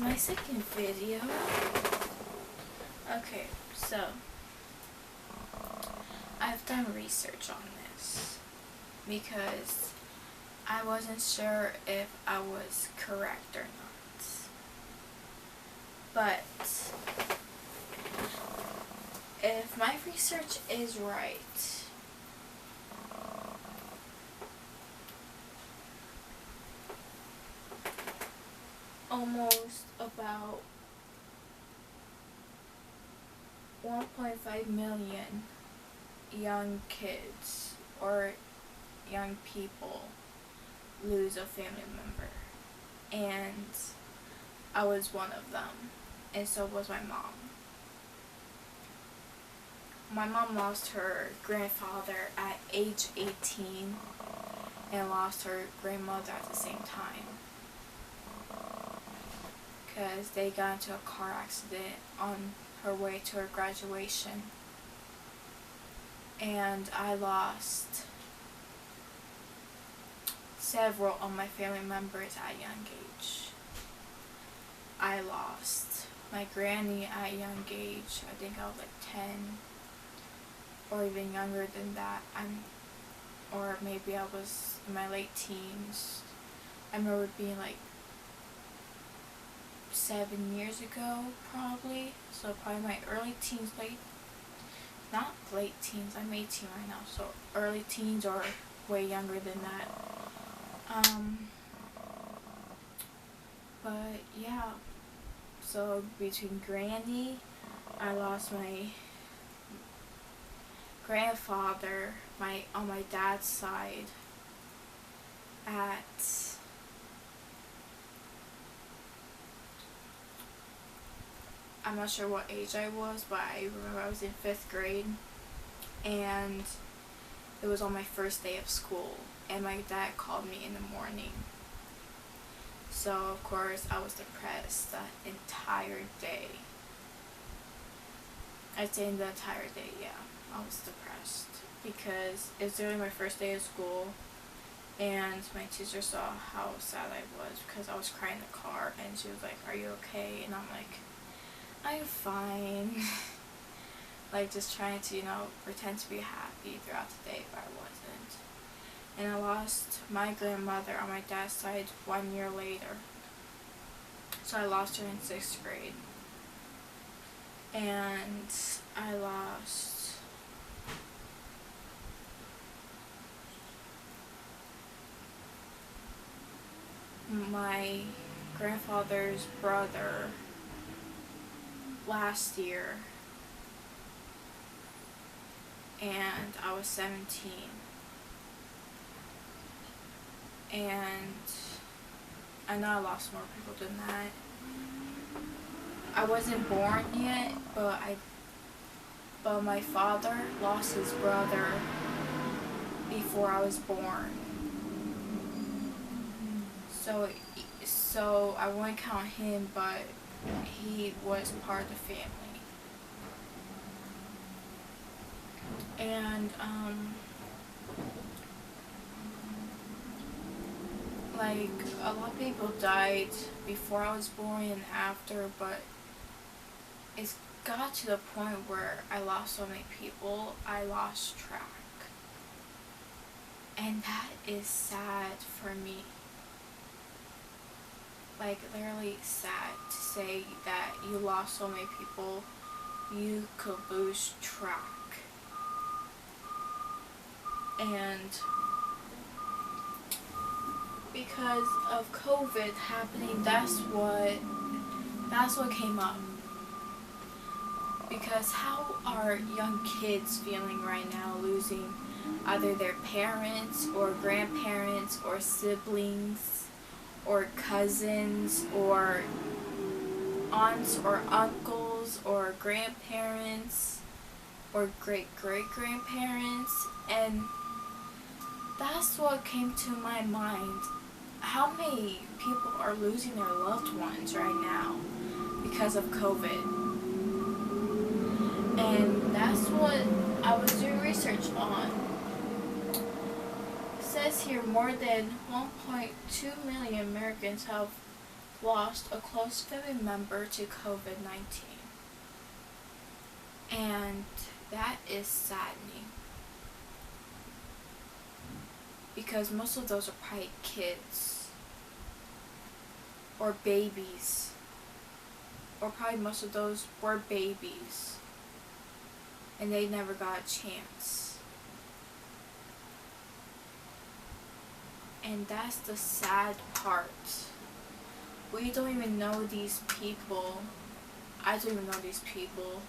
my second video. Okay, so I've done research on this because I wasn't sure if I was correct or not. But if my research is right, almost about 1.5 million young kids or young people lose a family member, and I was one of them, and so was my mom. My mom lost her grandfather at age 18 and lost her grandmother at the same time because they got into a car accident on her way to her graduation. And I lost several of my family members at a young age. I lost my granny at a young age. I think I was like 10 or even younger than that. Or maybe I was in my late teens. I remember it being like 7 years ago, probably. So probably my early teens, not late teens, I'm 18 right now, so early teens or way younger than that. But yeah, so between Granny, I lost my grandfather, on my dad's side, at I'm not sure what age I was, but I remember I was in 5th grade, and it was on my first day of school, and my dad called me in the morning. So of course I was depressed the entire day. I'd say the entire day, yeah, I was depressed because it was during my first day of school, and my teacher saw how sad I was because I was crying in the car, and she was like, "Are you okay?" And I'm like, "I'm fine." Like just trying to, pretend to be happy throughout the day, but I wasn't. And I lost my grandmother on my dad's side 1 year later. So I lost her in 6th grade. And I lost my grandfather's brother last year, and I was 17. And I know I lost more people than that. I wasn't born yet, but my father lost his brother before I was born. So I wouldn't count him, but he was part of the family. And a lot of people died before I was born and after, but it's got to the point where I lost so many people, I lost track. And that is sad for me. Literally sad to say that you lost so many people, you could lose track. And because of COVID happening, that's what came up. Because how are young kids feeling right now, losing either their parents or grandparents or siblings or cousins or aunts or uncles or grandparents or great-great-grandparents? And that's what came to my mind. How many people are losing their loved ones right now because of COVID? And that's what I was doing research on. It says here more than 1.2 million Americans have lost a close family member to COVID-19. And that is saddening. Because most of those are probably kids. Or babies. Or probably most of those were babies. And they never got a chance. And that's the sad part. We don't even know these people. I don't even know these people.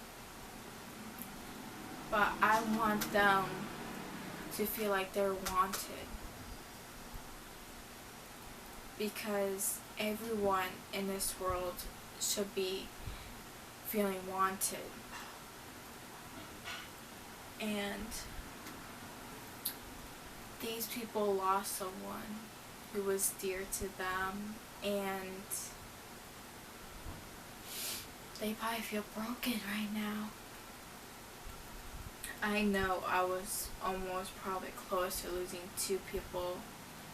But I want them to feel like they're wanted. Because everyone in this world should be feeling wanted. And these people lost someone who was dear to them, and they probably feel broken right now. I know I was almost probably close to losing 2 people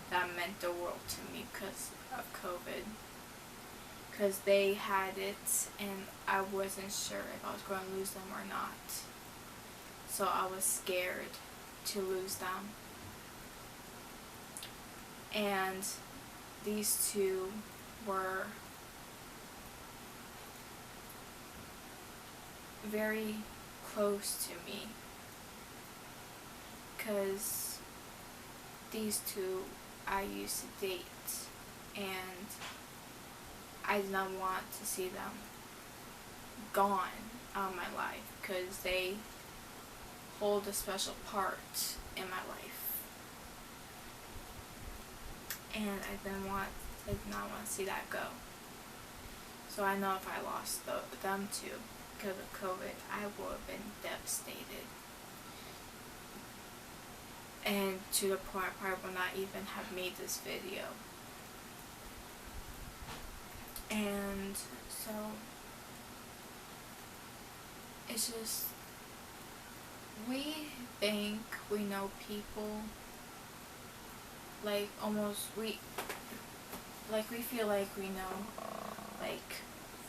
that meant the world to me because of COVID. Because they had it and I wasn't sure if I was going to lose them or not. So I was scared to lose them. And these 2 were very close to me. Because these 2 I used to date, and I did not want to see them gone out of my life because they hold a special part in my life. And I did not want to see that go. So I know if I lost them too because of COVID, I would have been devastated. And to the point I probably would not even have made this video. And so it's just, we think we know people, like we feel like we know like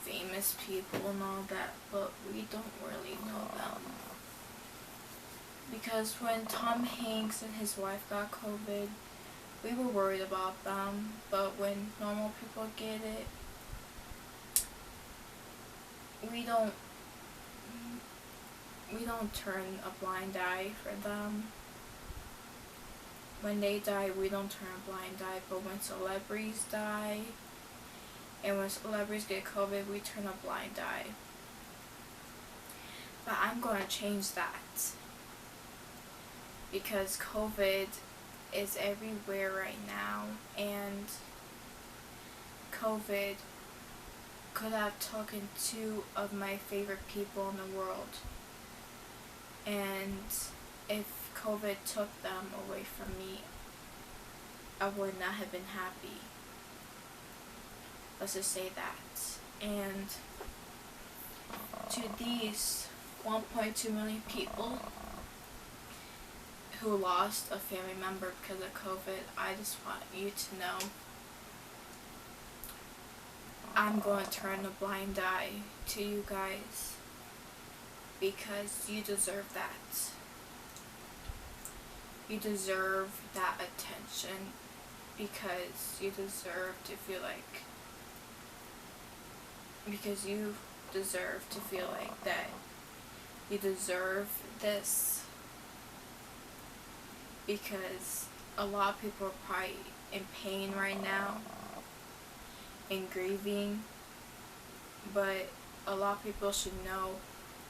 famous people and all that, but we don't really know them. Because when Tom Hanks and his wife got COVID, we were worried about them, but when normal people get it, we don't turn a blind eye for them. When they die, we don't turn a blind eye, but when celebrities die, and when celebrities get COVID, we turn a blind eye. But I'm going to change that. Because COVID is everywhere right now, and COVID could have taken 2 of my favorite people in the world. And if COVID took them away from me, I would not have been happy. Let's just say that. And to these 1.2 million people who lost a family member because of COVID, I just want you to know I'm going to turn a blind eye to you guys because you deserve that. You deserve that attention because you deserve to feel like that you deserve this, because a lot of people are probably in pain right now and grieving, but a lot of people should know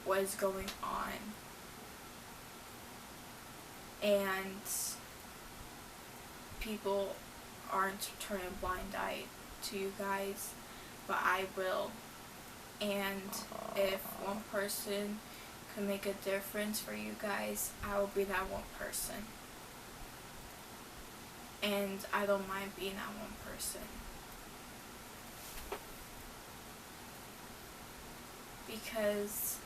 what is going on. And people aren't turning a blind eye to you guys, but I will. And if one person can make a difference for you guys, I will be that one person. And I don't mind being that one person. Because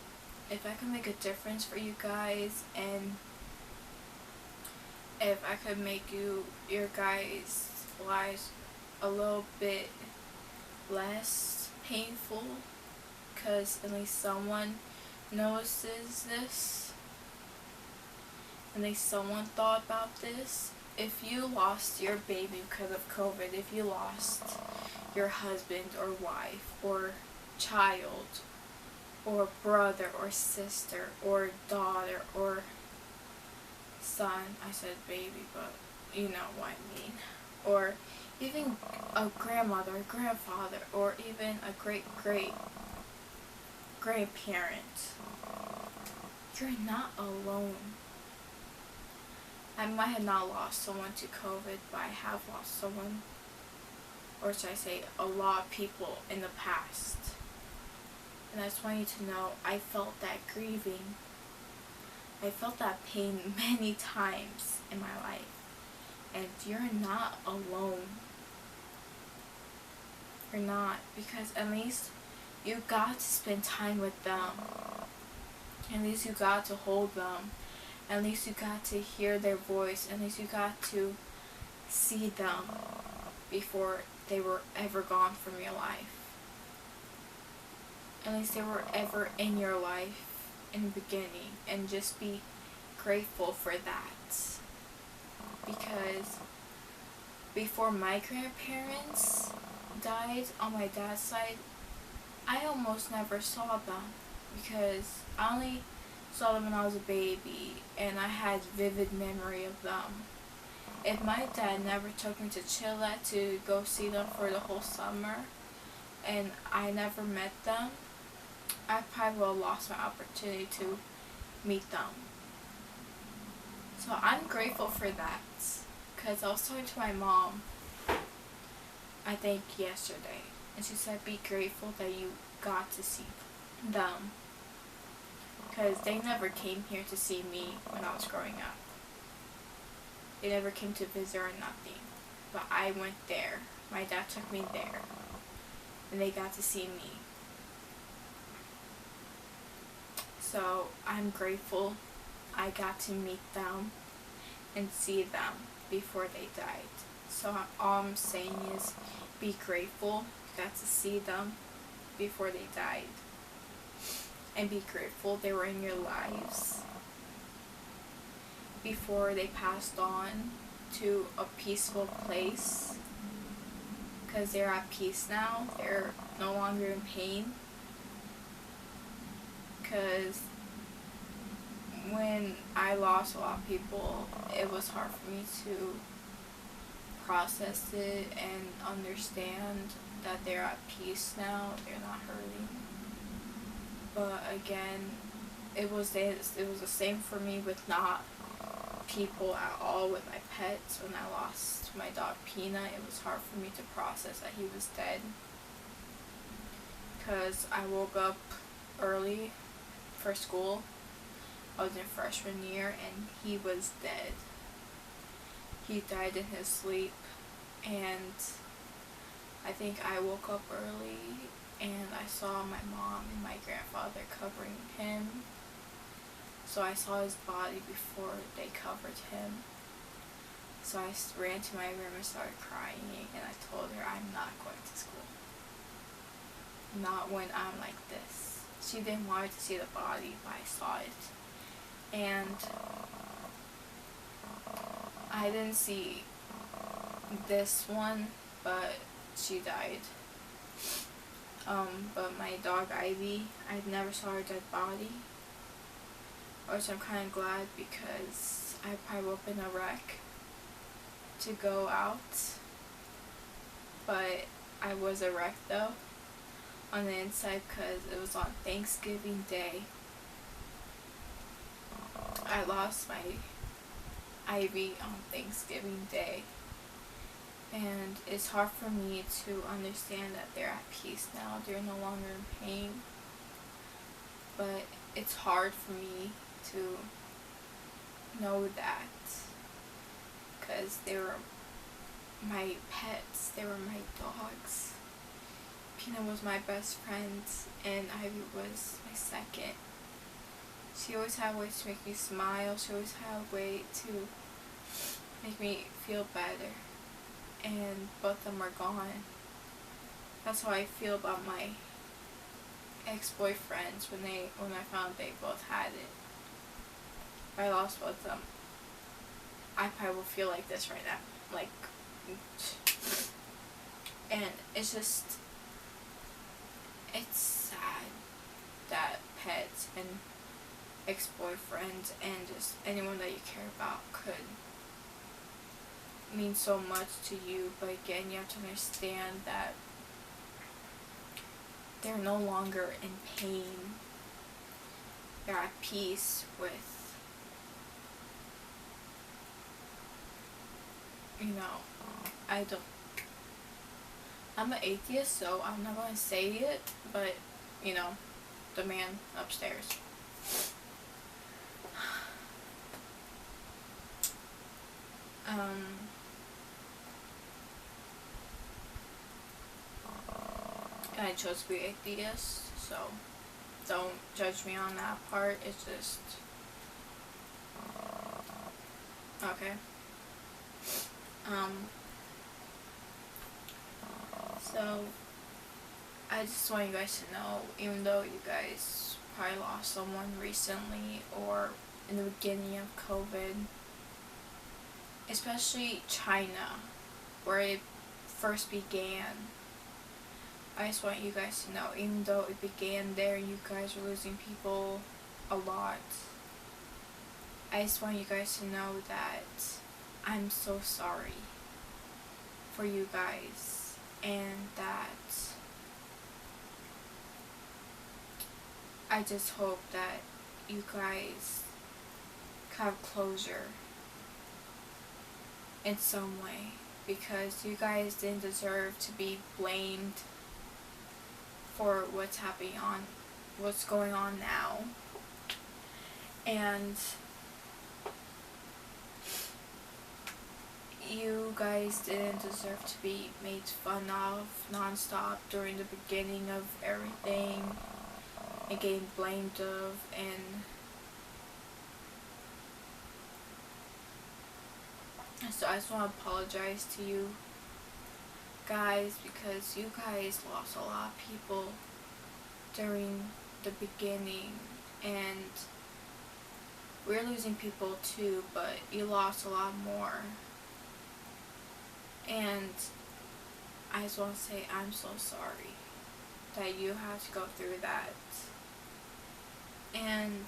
if I can make a difference for you guys, and if I could make your guys' lives a little bit less painful, because at least someone notices this. At least someone thought about this. If you lost your baby because of COVID, if you lost your husband or wife or child or brother or sister or daughter or son, I said baby, but you know what I mean, or even a grandmother, a grandfather, or even a grandparent, you're not alone. I might have not lost someone to COVID, but I have lost someone, or should I say a lot of people in the past. And I just want you to know, I felt that grieving. I felt that pain many times in my life. And you're not alone. You're not, because at least you got to spend time with them. At least you got to hold them. At least you got to hear their voice. At least you got to see them before they were ever gone from your life. At least they were ever in your life in the beginning, and just be grateful for that. Because before my grandparents died on my dad's side, I almost never saw them, because I only saw them when I was a baby, and I had vivid memory of them. If my dad never took me to Chile to go see them for the whole summer, and I never met them, I probably would have lost my opportunity to meet them. So I'm grateful for that, because I was talking to my mom, I think yesterday, and she said be grateful that you got to see them, because they never came here to see me when I was growing up. They never came to visit or nothing, but I went there. My dad took me there, and they got to see me. So I'm grateful I got to meet them and see them before they died. So all I'm saying is be grateful you got to see them before they died. And be grateful they were in your lives before they passed on to a peaceful place. Because they're at peace now. They're no longer in pain. Because when I lost a lot of people, it was hard for me to process it and understand that they're at peace now, they're not hurting. But again, it was the same for me with not people at all, with my pets. When I lost my dog Peanut, it was hard for me to process that he was dead. Because I woke up early for school. I was in freshman year and he was dead. He died in his sleep, and I think I woke up early and I saw my mom and my grandfather covering him. So I saw his body before they covered him. So I ran to my room and started crying, and I told her I'm not going to school. Not when I'm like this. She didn't want to see the body, but I saw it. And I didn't see this one, but she died. But my dog Ivy, I never saw her dead body. Which I'm kind of glad, because I probably woke up in a wreck to go out. But I was a wreck though, on the inside, because it was on Thanksgiving Day. I lost my Ivy on Thanksgiving Day. And it's hard for me to understand that they're at peace now. They're no longer in pain. But it's hard for me to know that, because they were my pets. They were my dogs. Peanut was my best friend, and Ivy was my second. She always had ways to make me smile. She always had a way to make me feel better. And both of them are gone. That's how I feel about my ex-boyfriends when I found they both had it. If I lost both of them, I probably will feel like this right now. Like, and it's just, it's sad that pets and ex-boyfriends and just anyone that you care about could mean so much to you, but again, you have to understand that they're no longer in pain. They're at peace with, I'm an atheist, so I'm not going to say it, but, the man upstairs. I chose to be atheist, so don't judge me on that part. It's just okay. So I just want you guys to know, even though you guys probably lost someone recently or in the beginning of COVID, especially China, where it first began, I just want you guys to know, even though it began there, you guys are losing people a lot. I just want you guys to know that I'm so sorry for you guys, and that I just hope that you guys have closure in some way, because you guys didn't deserve to be blamed for what's going on now. And you guys didn't deserve to be made fun of nonstop during the beginning of everything and getting blamed of, and so I just want to apologize to you guys, because you guys lost a lot of people during the beginning, and we're losing people too, but you lost a lot more. And I just want to say I'm so sorry that you had to go through that. And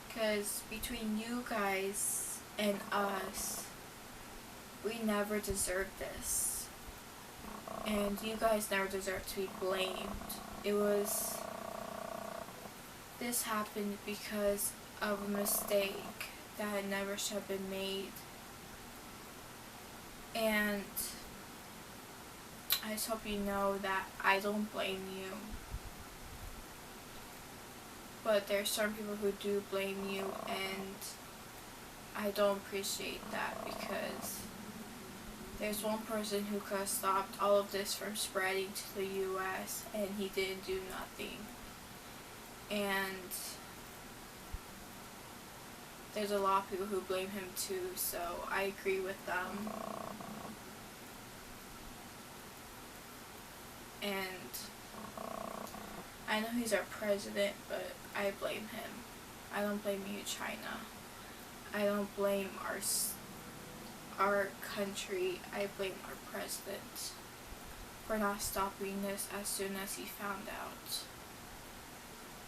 because between you guys and us, we never deserved this. And you guys never deserved to be blamed. This happened because of a mistake that never should have been made. And I just hope you know that I don't blame you. But there's certain people who do blame you, and I don't appreciate that, because there's one person who could have stopped all of this from spreading to the US, and he didn't do nothing. And there's a lot of people who blame him too, so I agree with them. And I know he's our president, but I blame him. I don't blame you, China. I don't blame our country. I blame our president for not stopping this as soon as he found out.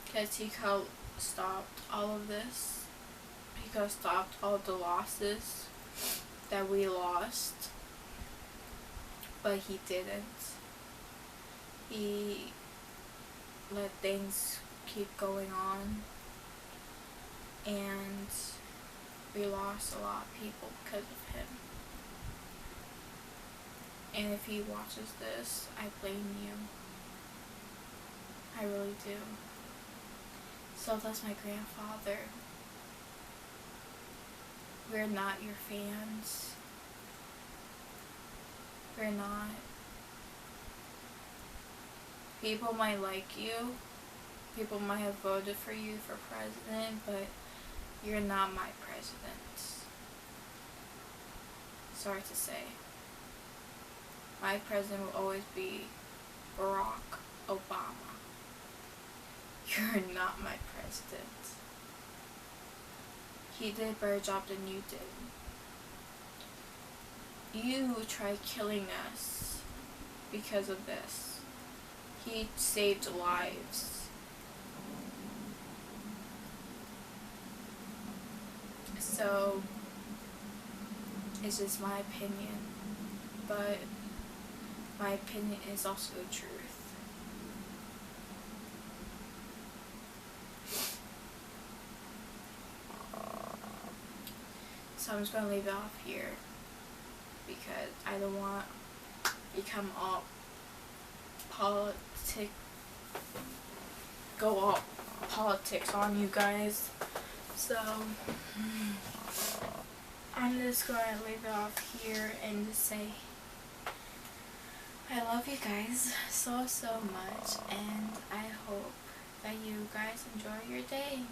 Because he could have stopped all of this. He could have stopped all the losses that we lost. But he didn't. He let things keep going on, and we lost a lot of people because of him. And if he watches this, I blame you. I really do. So does my grandfather. We're not your fans. We're not. People might like you. People might have voted for you for president, but you're not my president. Sorry to say. my president will always be Barack Obama. You're not my president. He did a better job than you did. You tried killing us because of this. He saved lives. So, it's just my opinion, but my opinion is also the truth. So I'm just going to leave it off here because I don't want to become all politics on you guys. So I'm just going to leave it off here and just say I love you guys so much, and I hope that you guys enjoy your day.